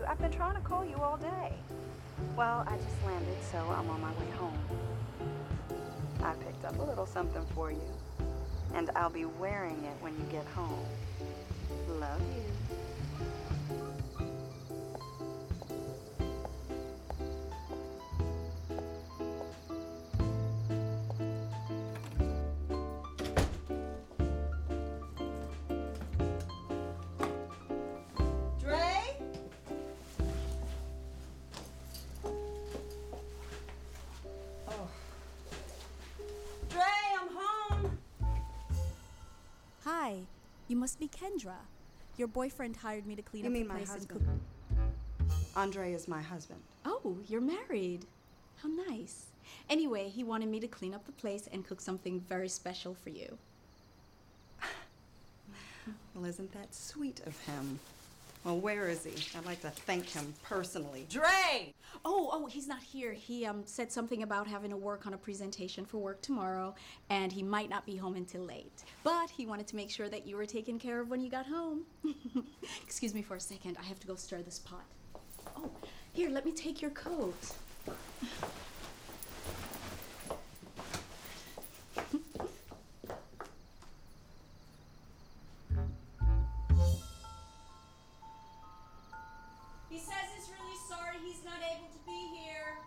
you? I've been trying to call you all day. Well, I just landed, so I'm on my way home. I picked up a little something for you, and I'll be wearing it when you get home. Love you. Hi, you must be Kendra. Your boyfriend hired me to clean up the place and cook. You mean my husband? Andre is my husband. Oh, you're married. How nice. Anyway, he wanted me to clean up the place and cook something very special for you. Well, isn't that sweet of him? Well, where is he? I'd like to thank him personally. Dre! Oh, he's not here. He said something about having to work on a presentation for work tomorrow, and he might not be home until late. But he wanted to make sure that you were taken care of when you got home. Excuse me for a second. I have to go stir this pot. Oh, here, let me take your coat. He says he's really sorry he's not able to be here.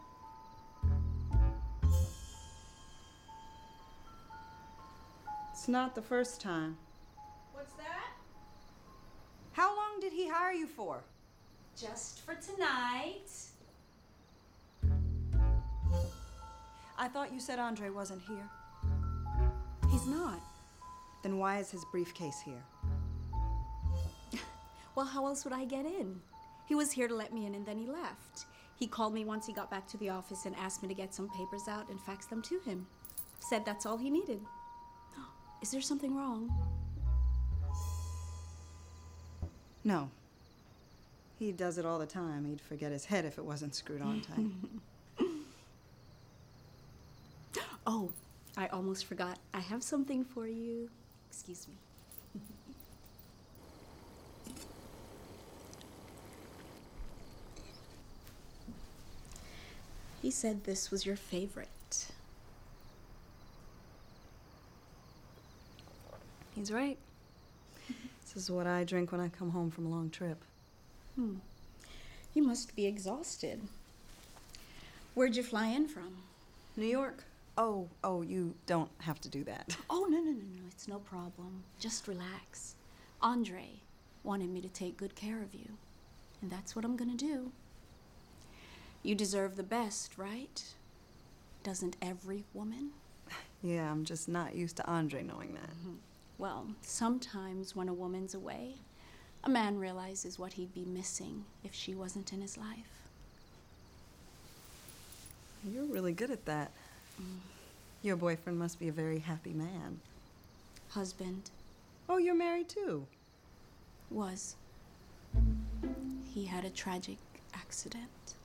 It's not the first time. What's that? How long did he hire you for? Just for tonight. I thought you said Andre wasn't here. He's not. Then why is his briefcase here? Well, how else would I get in? He was here to let me in and then he left. He called me once he got back to the office and asked me to get some papers out and fax them to him. Said that's all he needed. Is there something wrong? No. He does it all the time. He'd forget his head if it wasn't screwed on tight. Oh, I almost forgot. I have something for you. Excuse me. He said this was your favorite. He's right. This is what I drink when I come home from a long trip. You must be exhausted. Where'd you fly in from? New York? Oh, you don't have to do that. Oh, no. It's no problem. Just relax. Andre wanted me to take good care of you. And that's what I'm gonna do. You deserve the best, right? Doesn't every woman? Yeah, I'm just not used to Andre knowing that. Well, sometimes when a woman's away, a man realizes what he'd be missing if she wasn't in his life. You're really good at that. Your boyfriend must be a very happy man. Husband. Oh, you're married too? Was. He had a tragic accident.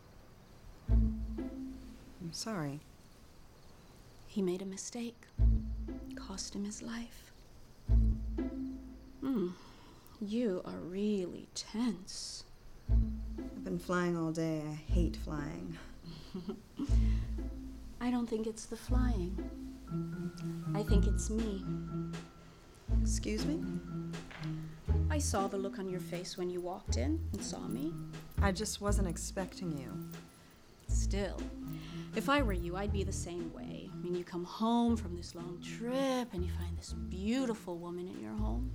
I'm sorry. He made a mistake. Cost him his life. You are really tense. I've been flying all day. I hate flying. I don't think it's the flying. I think it's me. Excuse me? I saw the look on your face when you walked in and saw me. I just wasn't expecting you. Still, if I were you, I'd be the same way. I mean, you come home from this long trip and you find this beautiful woman in your home.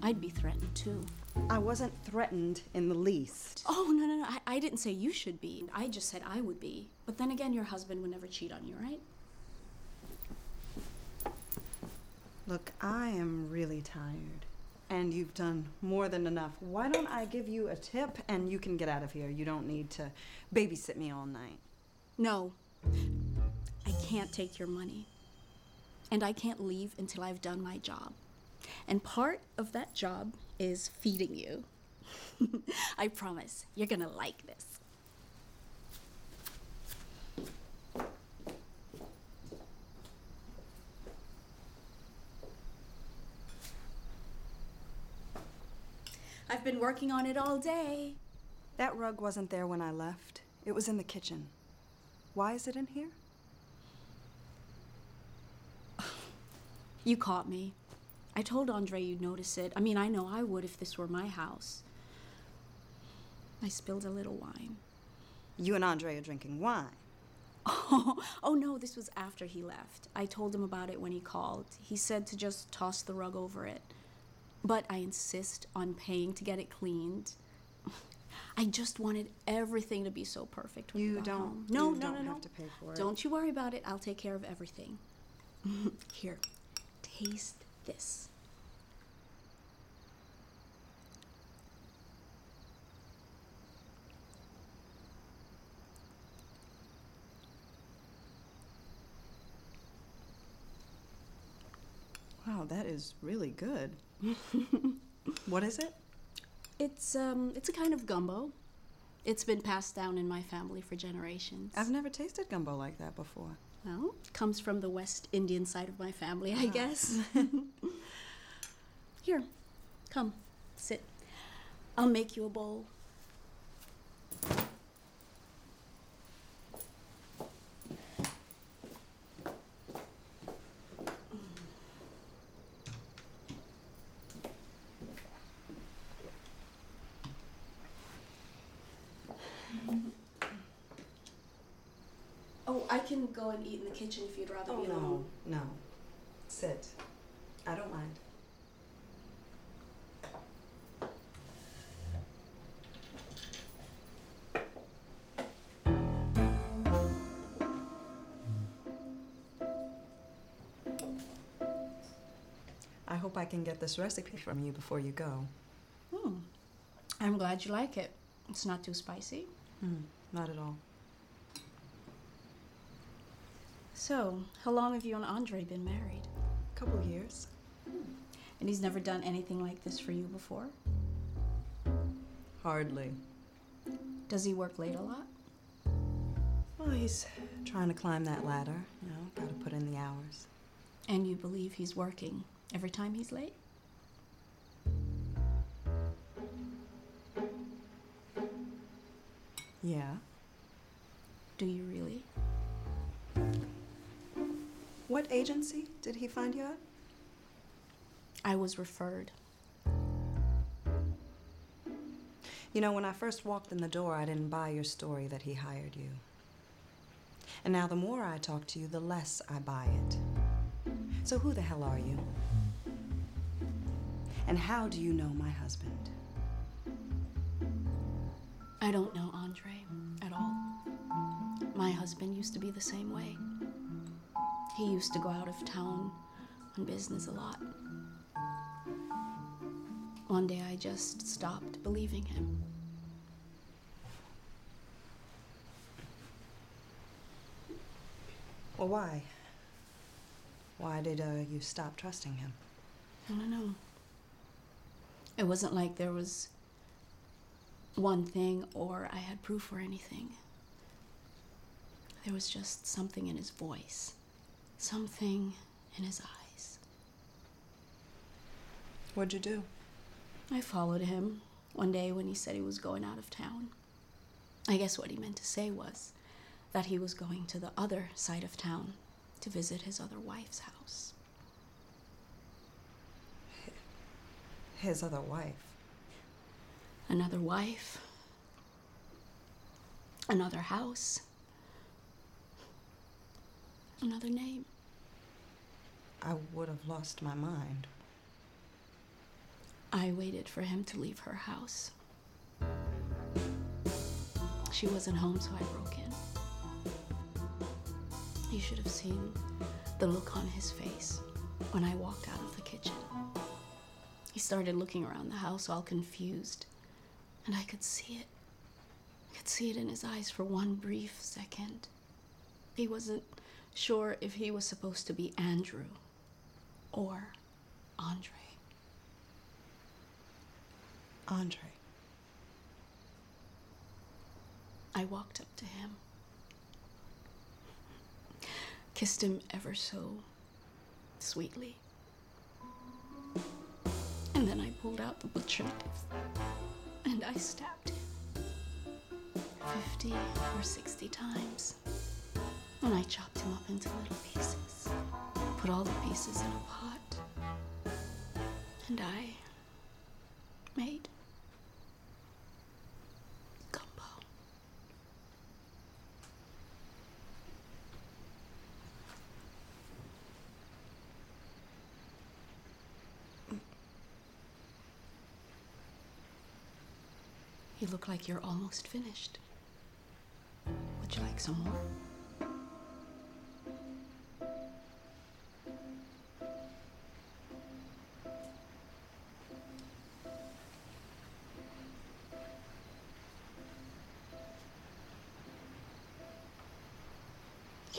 I'd be threatened too. I wasn't threatened in the least. Oh, no. I didn't say you should be. I just said I would be. But then again, your husband would never cheat on you, right? Look, I am really tired. And you've done more than enough. Why don't I give you a tip and you can get out of here? You don't need to babysit me all night. No. I can't take your money. And I can't leave until I've done my job. And part of that job is feeding you. I promise, you're gonna like this. I've been working on it all day. That rug wasn't there when I left. It was in the kitchen. Why is it in here? You caught me. I told Andre you'd notice it. I mean, I know I would if this were my house. I spilled a little wine. You and Andre are drinking wine. Oh no, this was after he left. I told him about it when he called. He said to just toss the rug over it. But I insist on paying to get it cleaned. I just wanted everything to be so perfect when you got home. No, you don't have to pay for it. Don't you worry about it. I'll take care of everything. Here, taste this. Wow, that is really good. What is it? It's a kind of gumbo. It's been passed down in my family for generations. I've never tasted gumbo like that before. Well, it comes from the West Indian side of my family, I guess. Here, come, sit. I'll make you a bowl. Oh, I can go and eat in the kitchen if you'd rather be alone. No. Sit. I don't mind. I hope I can get this recipe from you before you go. I'm glad you like it. It's not too spicy. Not at all. So, how long have you and Andre been married? Couple years. And he's never done anything like this for you before? Hardly. Does he work late a lot? Well, he's trying to climb that ladder, gotta put in the hours. And you believe he's working every time he's late? Yeah. Do you really? What agency did he find you at? I was referred. When I first walked in the door, I didn't buy your story that he hired you. And now the more I talk to you, the less I buy it. So who the hell are you? And how do you know my husband? I don't know Andre at all. My husband used to be the same way. He used to go out of town on business a lot. One day I just stopped believing him. Well, why? Why did you stop trusting him? I don't know. It wasn't like there was one thing or I had proof or anything. There was just something in his voice, something in his eyes. What'd you do? I followed him one day when he said he was going out of town. I guess what he meant to say was that he was going to the other side of town to visit his other wife's house. His other wife? Another wife, another house, another name. I would have lost my mind. I waited for him to leave her house. She wasn't home, so I broke in. You should have seen the look on his face when I walked out of the kitchen. He started looking around the house all confused, and I could see it. I could see it in his eyes for one brief second. He wasn't sure if he was supposed to be Andrew or Andre. Andre. I walked up to him, kissed him ever so sweetly, and then I pulled out the butcher knife and I stabbed him. 50 or 60 times. And I chopped him up into little pieces. Put all the pieces in a pot. And I made gumbo. You look like you're almost finished. Would you like some more?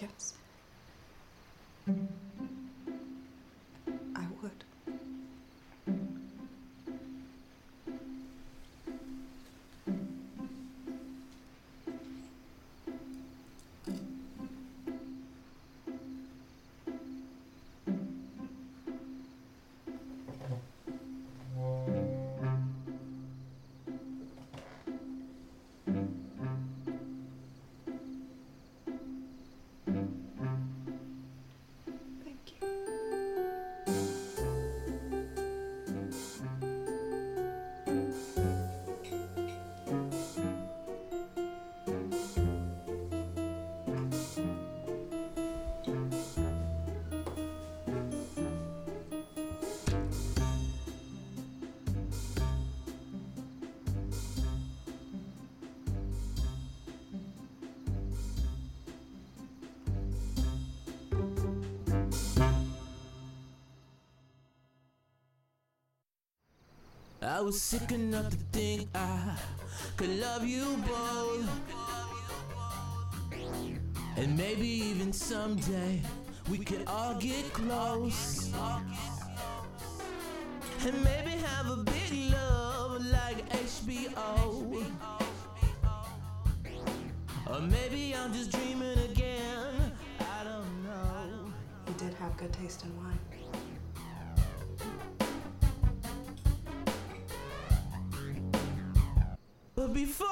Yes. I would. Thank you. I was sick enough to think I could love you both, and maybe even someday we could all get close, and maybe have a big love like HBO. Or maybe I'm just dreaming again, I don't know. You did have good taste in wine. But before